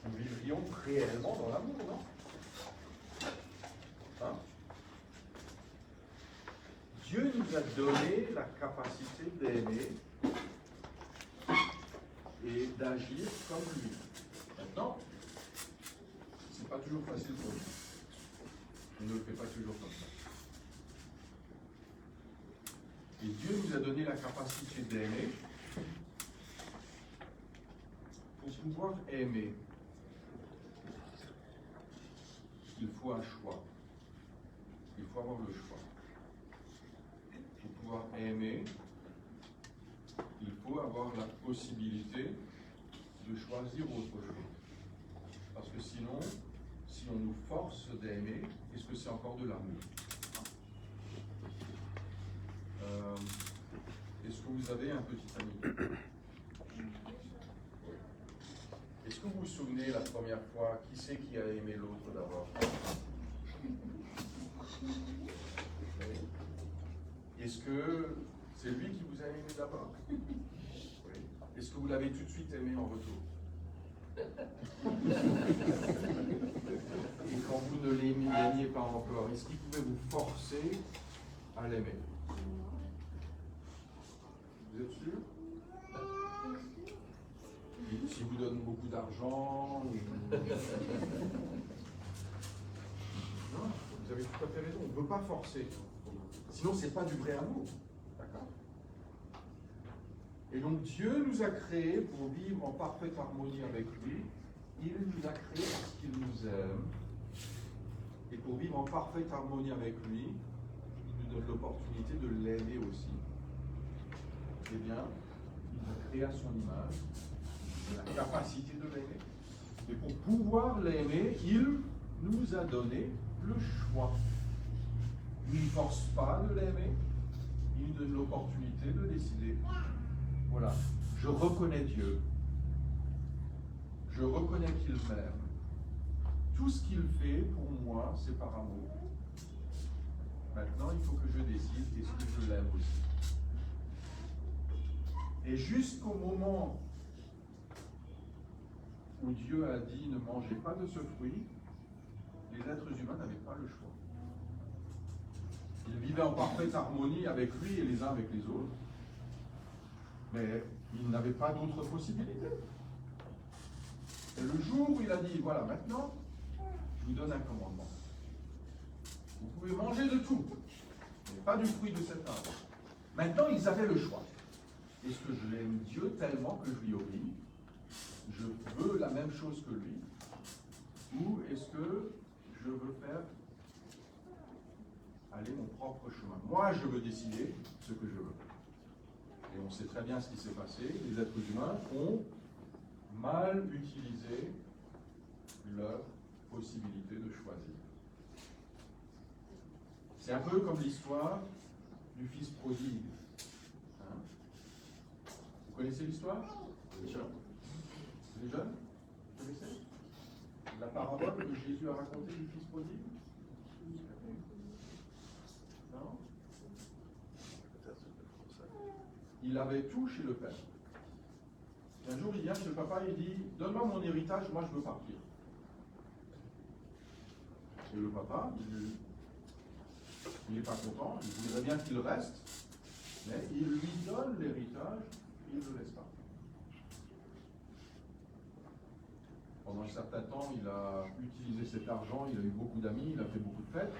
nous vivrions réellement dans l'amour, non? Hein? Dieu nous a donné la capacité d'aimer et d'agir comme lui. Maintenant, c'est pas toujours facile pour nous. On ne le fait pas toujours comme ça. Et Dieu nous a donné la capacité d'aimer. Pour pouvoir aimer, il faut un choix. Il faut avoir le choix. Pour pouvoir aimer, il faut avoir la possibilité de choisir autre chose. Parce que sinon, si on nous force d'aimer, est-ce que c'est encore de l'amour? Est-ce que vous avez un petit ami? Est-ce que vous vous souvenez la première fois, qui c'est qui a aimé l'autre d'abord? Est-ce que c'est lui qui vous a aimé d'abord? Oui. Est-ce que vous l'avez tout de suite aimé en retour? Et quand vous ne l'aimiez pas encore, est-ce qu'il pouvait vous forcer à l'aimer? Vous êtes sûr? S'il vous donne beaucoup d'argent, non, vous avez tout à fait raison, on ne peut pas forcer. Sinon, ce n'est pas du vrai amour. D'accord? Et donc, Dieu nous a créés pour vivre en parfaite harmonie avec lui. Il nous a créés parce qu'il nous aime. Et pour vivre en parfaite harmonie avec lui, il nous donne l'opportunité de l'aimer aussi. Eh bien, il nous a créé à son image. La capacité de l'aimer. Et pour pouvoir l'aimer, il nous a donné le choix. Il ne force pas de l'aimer, il nous donne l'opportunité de décider. Voilà, je reconnais Dieu. Je reconnais qu'il m'aime. Tout ce qu'il fait pour moi, c'est par amour. Maintenant, il faut que je décide, est-ce que je l'aime aussi? Et jusqu'au moment où Dieu a dit ne mangez pas de ce fruit, les êtres humains n'avaient pas le choix. Ils vivaient en parfaite harmonie avec lui et les uns avec les autres, mais ils n'avaient pas d'autre possibilité. Et le jour où il a dit voilà, maintenant, je vous donne un commandement. Vous pouvez manger de tout, mais pas du fruit de cet arbre. Maintenant, ils avaient le choix. Est-ce que je l'aime Dieu tellement que je lui obéis? Je veux la même chose que lui? Ou est-ce que je veux faire aller mon propre chemin? Moi, je veux décider ce que je veux. Et on sait très bien ce qui s'est passé. Les êtres humains ont mal utilisé leur possibilité de choisir. C'est un peu comme l'histoire du fils prodigue. Hein? Vous connaissez l'histoire? Les jeunes? Vous connaissez la parabole que Jésus a racontée du fils prodigue? Non? Il avait tout chez le père. Et un jour, il vient chez le papa et il dit, donne-moi mon héritage, moi je veux partir. Et le papa, il n'est pas content, il voudrait bien qu'il reste, mais il lui donne l'héritage, il ne le laisse pas. Pendant un certain temps, il a utilisé cet argent, il a eu beaucoup d'amis, il a fait beaucoup de fêtes,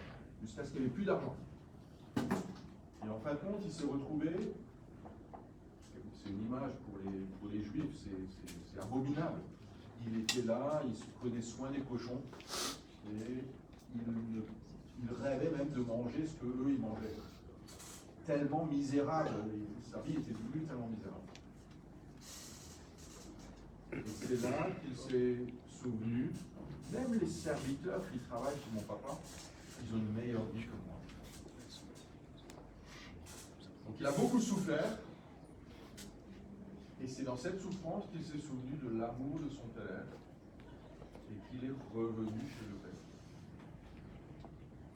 jusqu'à ce qu'il n'y ait plus d'argent. Et en fin de compte, il s'est retrouvé, c'est une image pour les Juifs, c'est abominable. Il était là, il se prenait soin des cochons, et il rêvait même de manger ce qu'eux, ils mangeaient. Tellement misérable, sa vie était devenue tellement misérable. Et c'est là qu'il s'est souvenu, même les serviteurs qui travaillent chez mon papa, ils ont une meilleure vie que moi. Donc il a beaucoup souffert, et c'est dans cette souffrance qu'il s'est souvenu de l'amour de son père, et qu'il est revenu chez le père.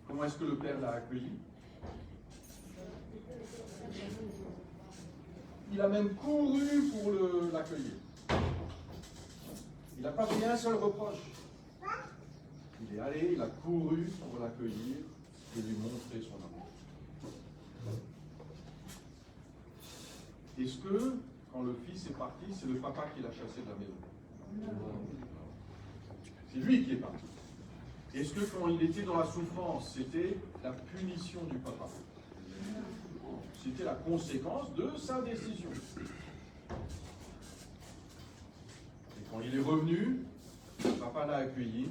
Comment est-ce que le père l'a accueilli? Il a même couru pour l'accueillir. Il n'a pas fait un seul reproche. Il est allé, il a couru pour l'accueillir et lui montrer son amour. Est-ce que, quand le fils est parti, c'est le papa qui l'a chassé de la maison? C'est lui qui est parti. Est-ce que quand il était dans la souffrance, c'était la punition du papa? C'était la conséquence de sa décision. Et quand il est revenu, le papa l'a accueilli.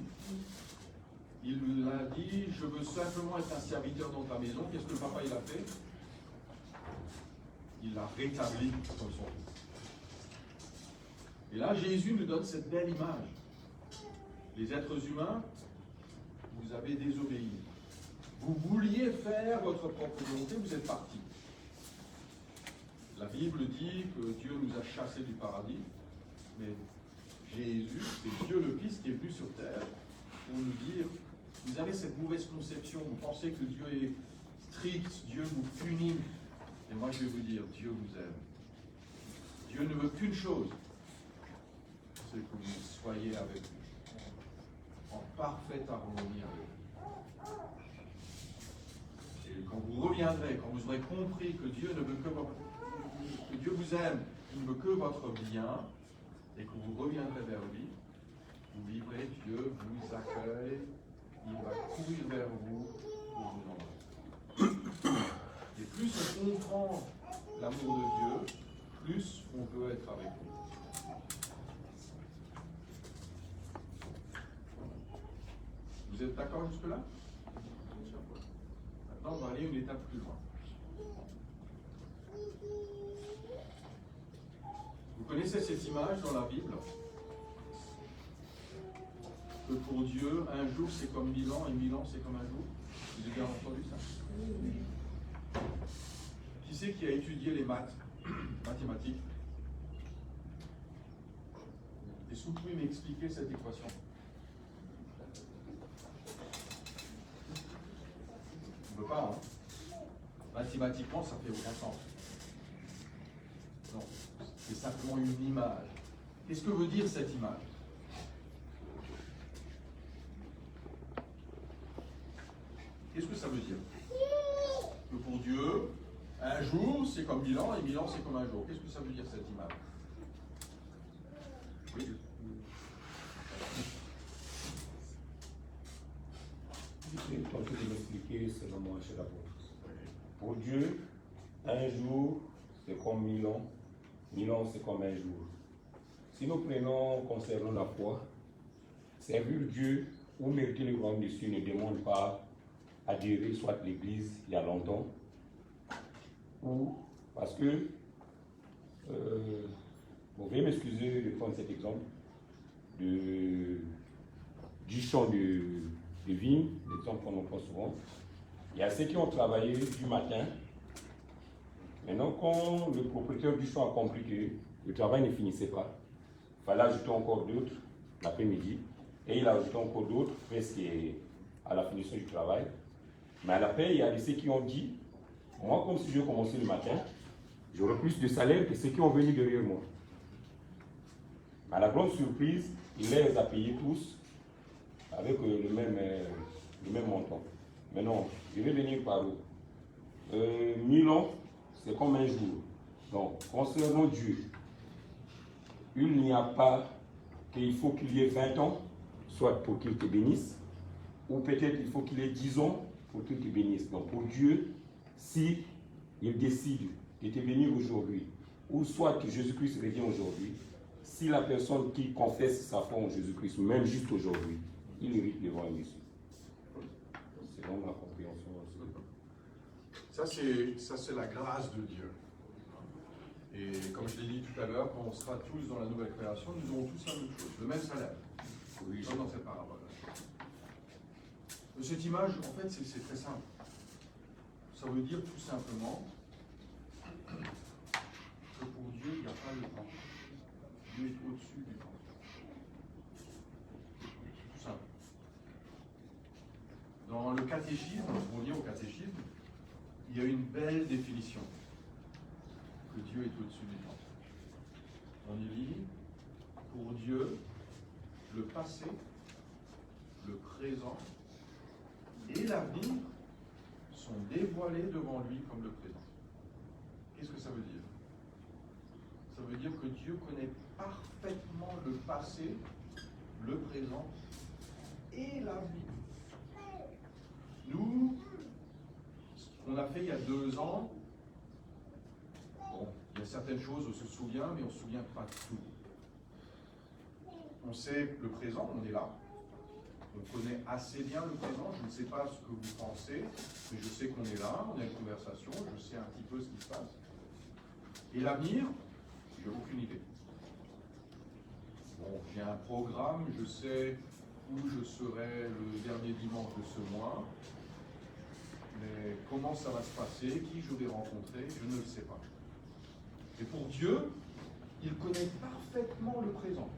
Il lui a dit, je veux simplement être un serviteur dans ta maison. Qu'est-ce que le papa il a fait? Il l'a rétabli comme son fils. Et là, Jésus nous donne cette belle image. Les êtres humains, vous avez désobéi. Vous vouliez faire votre propre volonté, vous êtes partis. La Bible dit que Dieu nous a chassés du paradis, mais Jésus, c'est Dieu le Fils qui est venu sur terre pour nous dire, vous avez cette mauvaise conception, vous pensez que Dieu est strict, Dieu vous punit. Et moi je vais vous dire, Dieu vous aime. Dieu ne veut qu'une chose, c'est que vous soyez avec lui, en parfaite harmonie avec lui. Et quand vous reviendrez, quand vous aurez compris que Dieu ne veut que Dieu vous aime, il ne veut que votre bien, et que vous reviendrez vers lui, vous vivrez, Dieu vous accueille, il va courir vers vous pour vous embrasser. Et plus on comprend l'amour de Dieu, plus on peut être avec lui. Vous êtes d'accord jusque-là? Maintenant, on va aller une étape plus loin. Vous connaissez cette image dans la Bible? Que pour Dieu, un jour c'est comme 1000 ans et 1000 ans c'est comme un jour. Vous avez bien entendu ça? Qui c'est qui a étudié les mathématiques? Est-ce que vous pouvez m'expliquer cette équation? On ne peut pas, hein? Mathématiquement, ça fait aucun sens. Non, c'est simplement une image. Qu'est-ce que veut dire cette image? Qu'est-ce que ça veut dire? Que pour Dieu, un jour c'est comme 1000 ans et 1000 ans c'est comme un jour. Qu'est-ce que ça veut dire cette image? Oui. Je vais tenter de l'expliquer selon mon cher apôtre. Pour Dieu, un jour c'est comme 1000 ans 1000 ans, c'est comme un jour. Si nous prenons concernant la foi, servir Dieu ou mériter le royaume des cieux ne demande pas adhérer soit à l'église il y a longtemps, ou parce que, vous veuillez m'excuser de prendre cet exemple du champ de vigne, l'exemple qu'on prend souvent. Il y a ceux qui ont travaillé du matin. Maintenant, quand le propriétaire du champ a compris que le travail ne finissait pas, il fallait ajouter encore d'autres l'après-midi, et il a ajouté encore d'autres presque à la finition du travail. Mais à la fin, il y a ceux qui ont dit, moi, comme si je commençais le matin, j'aurais plus de salaire que ceux qui ont venu derrière moi. Mais à la grande surprise, il les a payés tous avec le même montant. Maintenant, je vais venir par où 1000 ans, c'est comme un jour. Donc, concernant Dieu, il n'y a pas qu'il faut qu'il y ait 20 ans, soit pour qu'il te bénisse, ou peut-être il faut qu'il ait 10 ans pour qu'il te bénisse. Donc, pour Dieu, si il décide de te bénir aujourd'hui, ou soit que Jésus-Christ revient aujourd'hui, si la personne qui confesse sa foi en Jésus-Christ, même juste aujourd'hui, il hérite devant Jésus. Selon ma compréhension aussi. Ça, c'est la grâce de Dieu. Et comme je l'ai dit tout à l'heure, quand on sera tous dans la nouvelle création, nous aurons tous la même chose, le même salaire. Oui, dans cette parabole. Cette image, en fait, c'est très simple. Ça veut dire tout simplement que pour Dieu, il n'y a pas le temps. Dieu est au-dessus du temps. Tout simple. Dans le catéchisme, pour lire au catéchisme, il y a une belle définition que Dieu est au-dessus du temps. On y lit, pour Dieu, le passé, le présent et l'avenir sont dévoilés devant lui comme le présent. Qu'est-ce que ça veut dire? Ça veut dire que Dieu connaît parfaitement le passé, le présent et l'avenir. Nous, ce qu'on a fait il y a 2 ans, bon, il y a certaines choses, on se souvient, mais on ne se souvient pas de tout. On sait le présent, on est là. On connaît assez bien le présent, je ne sais pas ce que vous pensez, mais je sais qu'on est là, on a une conversation, je sais un petit peu ce qui se passe. Et l'avenir, j'ai aucune idée. Bon, j'ai un programme, je sais où je serai le dernier dimanche de ce mois, mais comment ça va se passer, qui je vais rencontrer, je ne le sais pas. Et pour Dieu, il connaît parfaitement le présent.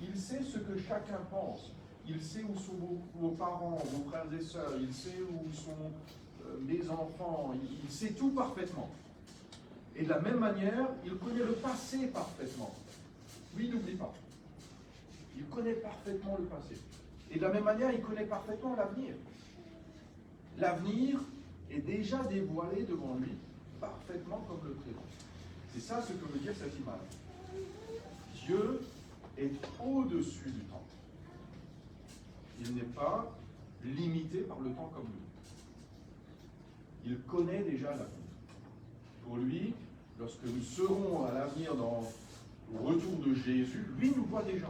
Il sait ce que chacun pense. Il sait où sont vos parents, vos frères et sœurs. Il sait où sont mes enfants. Il sait tout parfaitement. Et de la même manière, il connaît le passé parfaitement. Lui, n'oublie pas. Il connaît parfaitement le passé. Et de la même manière, il connaît parfaitement l'avenir. L'avenir est déjà dévoilé devant lui, parfaitement comme le présent. C'est ça ce que veut dire cette image. Dieu est au-dessus du temps. Il n'est pas limité par le temps comme nous. Il connaît déjà l'avenir. Pour lui, lorsque nous serons à l'avenir dans le retour de Jésus, lui nous voit déjà.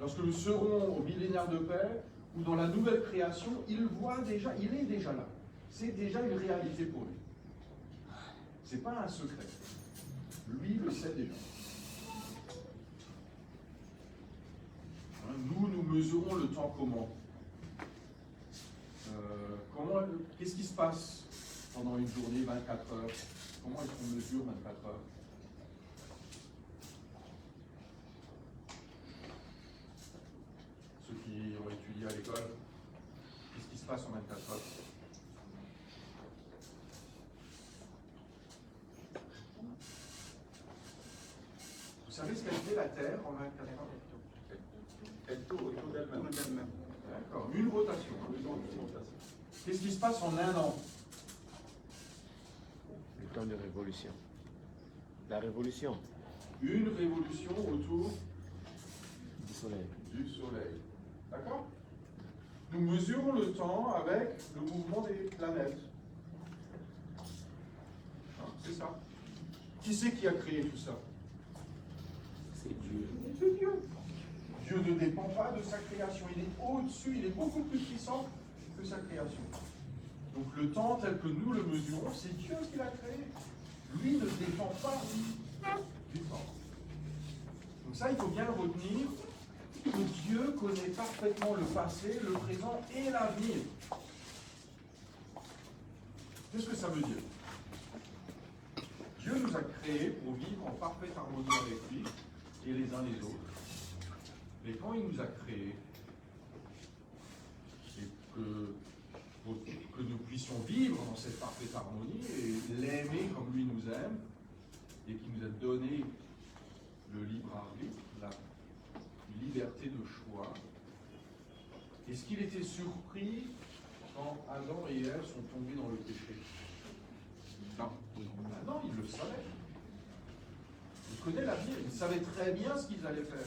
Lorsque nous serons au millénaire de paix ou dans la nouvelle création, il voit déjà, il est déjà là. C'est déjà une réalité pour lui. Ce n'est pas un secret. Lui le sait déjà. Nous mesurons le temps comment? Qu'est-ce qui se passe pendant une journée, 24 heures? Comment est-ce qu'on mesure 24 heures? Ceux qui ont étudié à l'école, qu'est-ce qui se passe en 24 heures? Vous savez ce qu'a fait la Terre en 24 heures? Elle tourne autour d'elle-même. D'accord, une rotation. Qu'est-ce qui se passe en 1 an? Le temps de révolution. La révolution. Une révolution autour Du soleil. du Soleil. D'accord? Nous mesurons le temps avec le mouvement des planètes. Hein, c'est ça. Qui c'est qui a créé tout ça? C'est Dieu. C'est Dieu. Dieu ne dépend pas de sa création. Il est au-dessus, il est beaucoup plus puissant que sa création. Donc le temps tel que nous le mesurons, c'est Dieu qui l'a créé. Lui ne dépend pas du temps. Donc ça, il faut bien le retenir, que Dieu connaît parfaitement le passé, le présent et l'avenir. Qu'est-ce que ça veut dire? Dieu nous a créés pour vivre en parfaite harmonie avec lui et les uns les autres. Mais quand il nous a créés, et pour que nous puissions vivre dans cette parfaite harmonie et l'aimer comme lui nous aime, et qui nous a donné le libre arbitre, la liberté de choix, est-ce qu'il était surpris quand Adam et Ève sont tombés dans le péché? Non. Ah non, il le savait. Il connaît l'avenir, il savait très bien ce qu'ils allaient faire.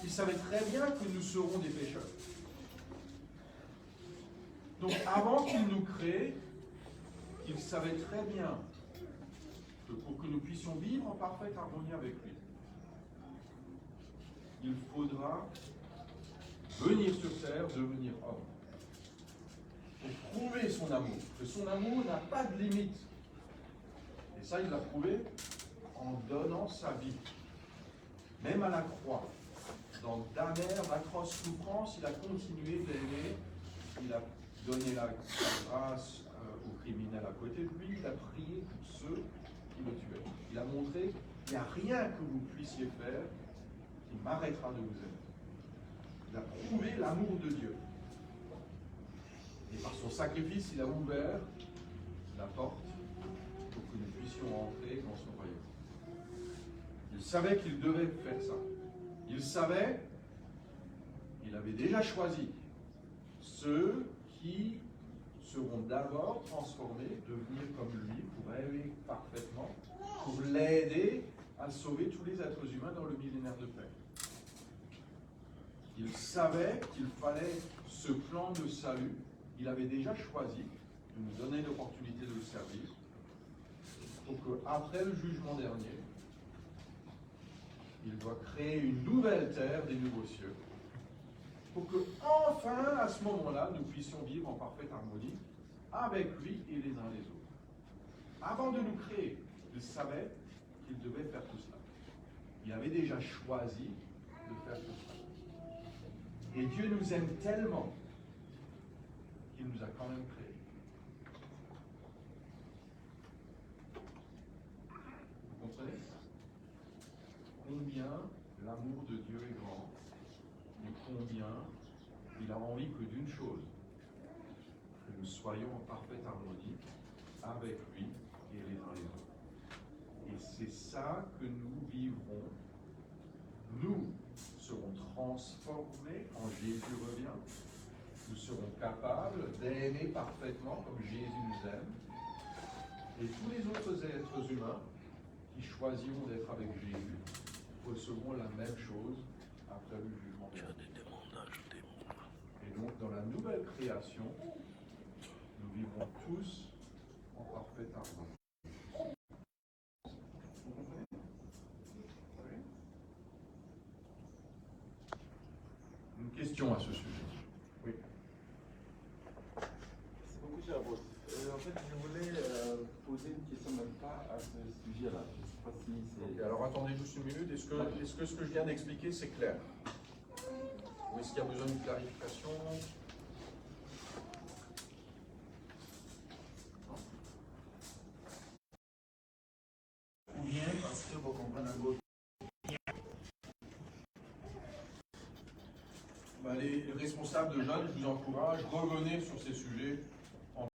Il savait très bien que nous serons des pécheurs. Donc avant qu'il nous crée, il savait très bien que pour que nous puissions vivre en parfaite harmonie avec lui, il faudra venir sur terre, devenir homme. Pour prouver son amour, que son amour n'a pas de limite. Et ça, il l'a prouvé en donnant sa vie. Même à la croix, dans d'amères, d'atroces souffrances, il a continué d'aimer. Il a donné la grâce aux criminels à côté de lui. Il a prié pour ceux qui le tuaient. Il a montré qu'il n'y a rien que vous puissiez faire qui m'arrêtera de vous aimer. Il a prouvé l'amour de Dieu. Et par son sacrifice, il a ouvert la porte pour que nous puissions entrer dans son royaume. Il savait qu'il devait faire ça. Il savait, il avait déjà choisi ceux qui seront d'abord transformés, devenir comme lui, pour aimer parfaitement, pour l'aider à sauver tous les êtres humains dans le millénaire de paix. Il savait qu'il fallait ce plan de salut. Il avait déjà choisi de nous donner l'opportunité de le servir pour qu'après le jugement dernier, il doit créer une nouvelle terre, des nouveaux cieux, pour que enfin, à ce moment-là, nous puissions vivre en parfaite harmonie avec lui et les uns les autres. Avant de nous créer, il savait qu'il devait faire tout cela. Il avait déjà choisi de faire tout cela. Et Dieu nous aime tellement qu'il nous a quand même créés. Vous comprenez? Combien l'amour de Dieu est grand, et combien il a envie que d'une chose, que nous soyons en parfaite harmonie avec lui et les uns les autres. Et c'est ça que nous vivrons. Nous serons transformés quand Jésus revient. Nous serons capables d'aimer parfaitement comme Jésus nous aime. Et tous les autres êtres humains qui choisiront d'être avec Jésus recevront la même chose après le jugement dernier. Et donc, dans la nouvelle création, nous vivrons tous en parfaite harmonie. Vous comprenez? Oui? Une question à ce sujet. Oui. C'est beaucoup, cher apôtre. En fait, je voulais poser une question même pas à ce sujet-là. Je ne sais pas si c'est... Okay, alors attendez juste une minute. Est-ce que ce que je viens d'expliquer, c'est clair? Ou est-ce qu'il y a besoin d'une clarification? Ou bien parce que vous comprenez un peu. Les responsables de jeunes, je vous encourage, revenez sur ces sujets